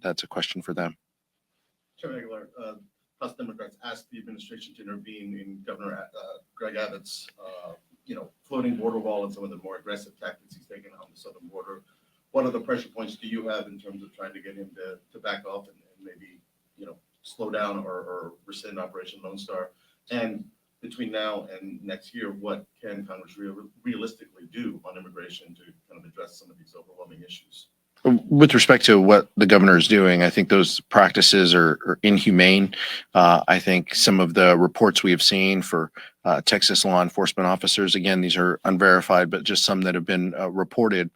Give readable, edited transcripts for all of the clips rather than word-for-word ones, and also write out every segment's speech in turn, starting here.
that's a question for them. Chairman Aguilar, House Democrats asked the administration to intervene in Governor Greg Abbott's, floating border wall and some of the more aggressive tactics he's taken on the southern border. What other pressure points do you have in terms of trying to get him to back off and maybe, slow down or rescind Operation Lone Star? And between now and next year, what can Congress realistically do on immigration to kind of address some of these overwhelming issues? With respect to what the governor is doing, I think those practices are inhumane. I think some of the reports we have seen for Texas law enforcement officers, again, these are unverified, but just some that have been reported,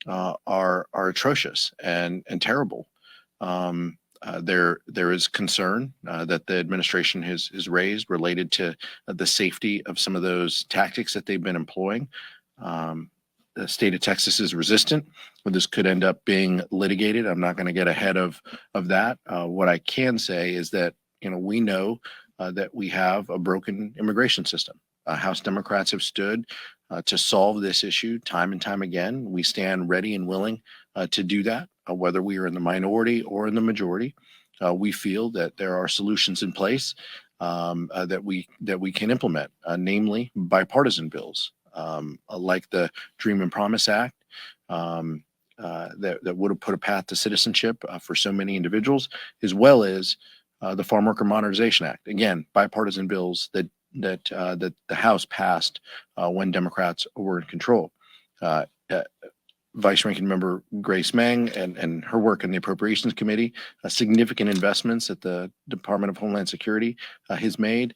are atrocious and terrible. There is concern that the administration has raised related to the safety of some of those tactics that they've been employing. The state of Texas is resistant, but this could end up being litigated. I'm not going to get ahead of that. What I can say is that we know that we have a broken immigration system. House Democrats have stood to solve this issue time and time again. We stand ready and willing to do that, whether we are in the minority or in the majority. We feel that there are solutions in place that we can implement, namely bipartisan bills. Like the Dream and Promise Act, that would have put a path to citizenship for so many individuals, as well as the Farm Worker Modernization Act. Again, bipartisan bills that the House passed when Democrats were in control. Vice Ranking Member Grace Meng and her work in the Appropriations Committee, significant investments that the Department of Homeland Security has made.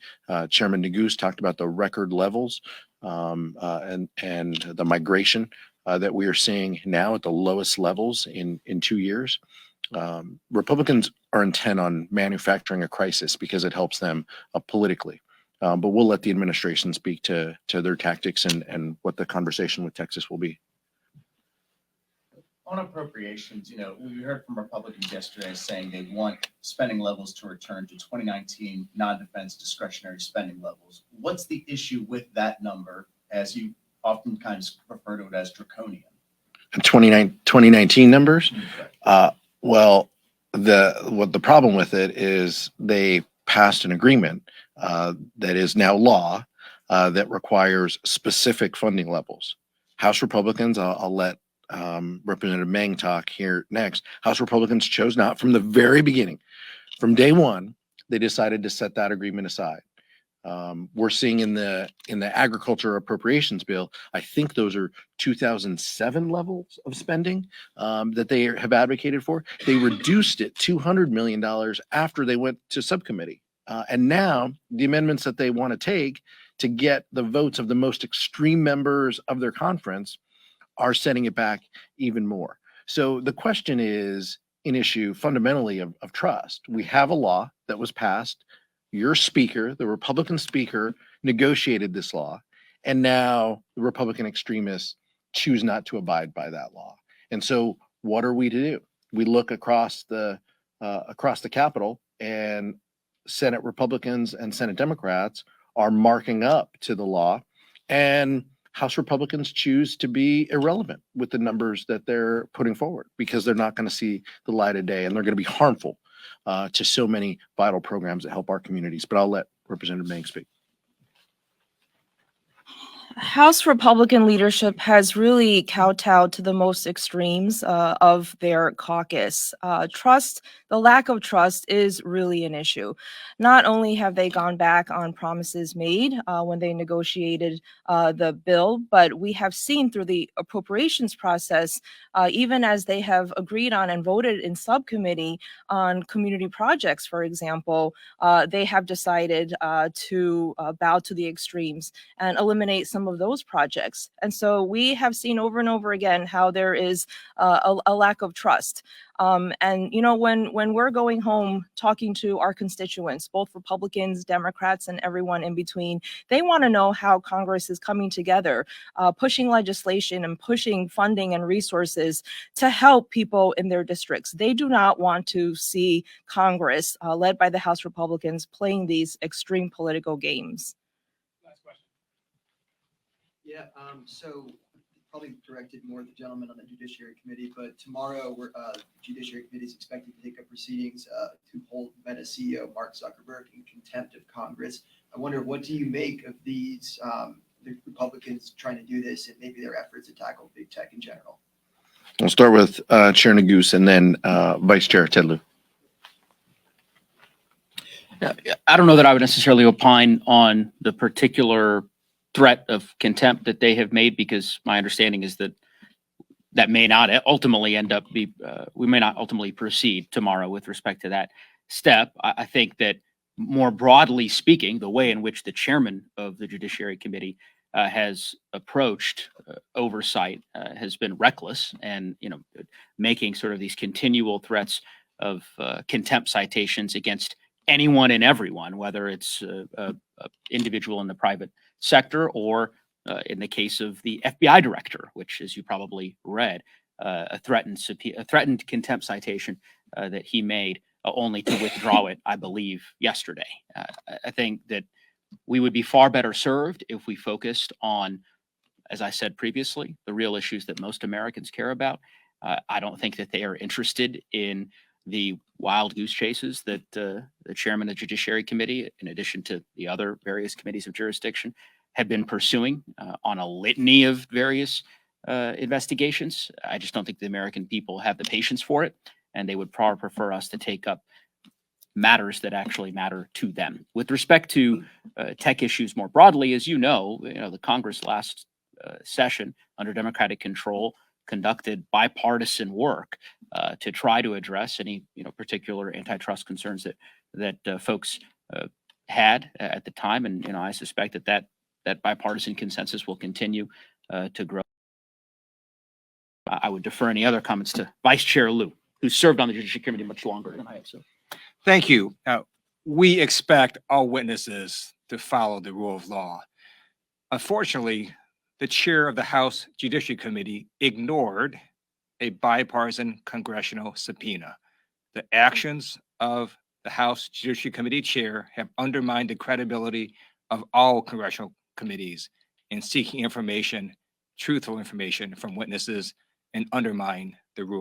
Chairman Neguse talked about the record levels and the migration that we are seeing now at the lowest levels in 2 years. Republicans are intent on manufacturing a crisis because it helps them politically. But we'll let the administration speak to their tactics and what the conversation with Texas will be. On appropriations, we heard from Republicans yesterday saying they want spending levels to return to 2019 non-defense discretionary spending levels. What's the issue with that number, as you oftentimes refer to it as draconian? 2019 numbers? Well, the problem with it is they passed an agreement that is now law that requires specific funding levels. House Republicans, I'll let Representative Meng talk here next. House Republicans chose not from the very beginning. From day one, they decided to set that agreement aside. We're seeing in the agriculture appropriations bill, I think those are 2007 levels of spending that they have advocated for. They reduced it $200 million after they went to subcommittee. And now the amendments that they want to take to get the votes of the most extreme members of their conference are setting it back even more. So the question is an issue fundamentally of trust. We have a law that was passed. Your speaker, the Republican speaker, negotiated this law, and now the Republican extremists choose not to abide by that law. And so what are we to do? We look across the Capitol, and Senate Republicans and Senate Democrats are marking up to the law, and House Republicans choose to be irrelevant with the numbers that they're putting forward because they're not going to see the light of day, and they're going to be harmful to so many vital programs that help our communities. But I'll let Representative Meng speak. House Republican leadership has really kowtowed to the most extremes of their caucus. The lack of trust is really an issue. Not only have they gone back on promises made when they negotiated the bill, but we have seen through the appropriations process, even as they have agreed on and voted in subcommittee on community projects, for example, they have decided to bow to the extremes and eliminate some of those projects. And so we have seen over and over again how there is a lack of trust. And when we're going home talking to our constituents, both Republicans, Democrats, and everyone in between, they want to know how Congress is coming together, pushing legislation and pushing funding and resources to help people in their districts. They do not want to see Congress, led by the House Republicans, playing these extreme political games. Last question. Yeah, so probably directed more at the gentleman on the Judiciary Committee, but tomorrow the Judiciary Committee is expected to take up proceedings to hold Meta CEO Mark Zuckerberg in contempt of Congress. I wonder, what do you make of these the Republicans trying to do this and maybe their efforts to tackle big tech in general? We'll start with Chair Neguse and then Vice Chair Tedlu. I don't know that I would necessarily opine on the particular threat of contempt that they have made, because my understanding is that that may not ultimately we may not ultimately proceed tomorrow with respect to that step. I think that more broadly speaking, the way in which the chairman of the Judiciary Committee has approached oversight has been reckless, and making sort of these continual threats of contempt citations against anyone and everyone, whether it's a individual in the private sector or in the case of the FBI director, which, as you probably read, a threatened contempt citation that he made only to withdraw it, I believe, yesterday. I think that we would be far better served if we focused on, as I said previously, the real issues that most Americans care about. I don't think that they are interested in the wild goose chases that the chairman of the Judiciary Committee, in addition to the other various committees of jurisdiction, have been pursuing on a litany of various investigations. I just don't think the American people have the patience for it, and they would probably prefer us to take up matters that actually matter to them. With respect to tech issues more broadly, as you know, the Congress last session under Democratic control conducted bipartisan work to try to address any particular antitrust concerns that folks had at the time, and I suspect that bipartisan consensus will continue to grow. I would defer any other comments to Vice Chair Liu, who served on the Judiciary Committee much longer than I have. So, thank you. We expect all witnesses to follow the rule of law. Unfortunately, the chair of the House Judiciary Committee ignored a bipartisan congressional subpoena. The actions of the House Judiciary Committee chair have undermined the credibility of all congressional committees in seeking information, truthful information from witnesses, and undermine the rule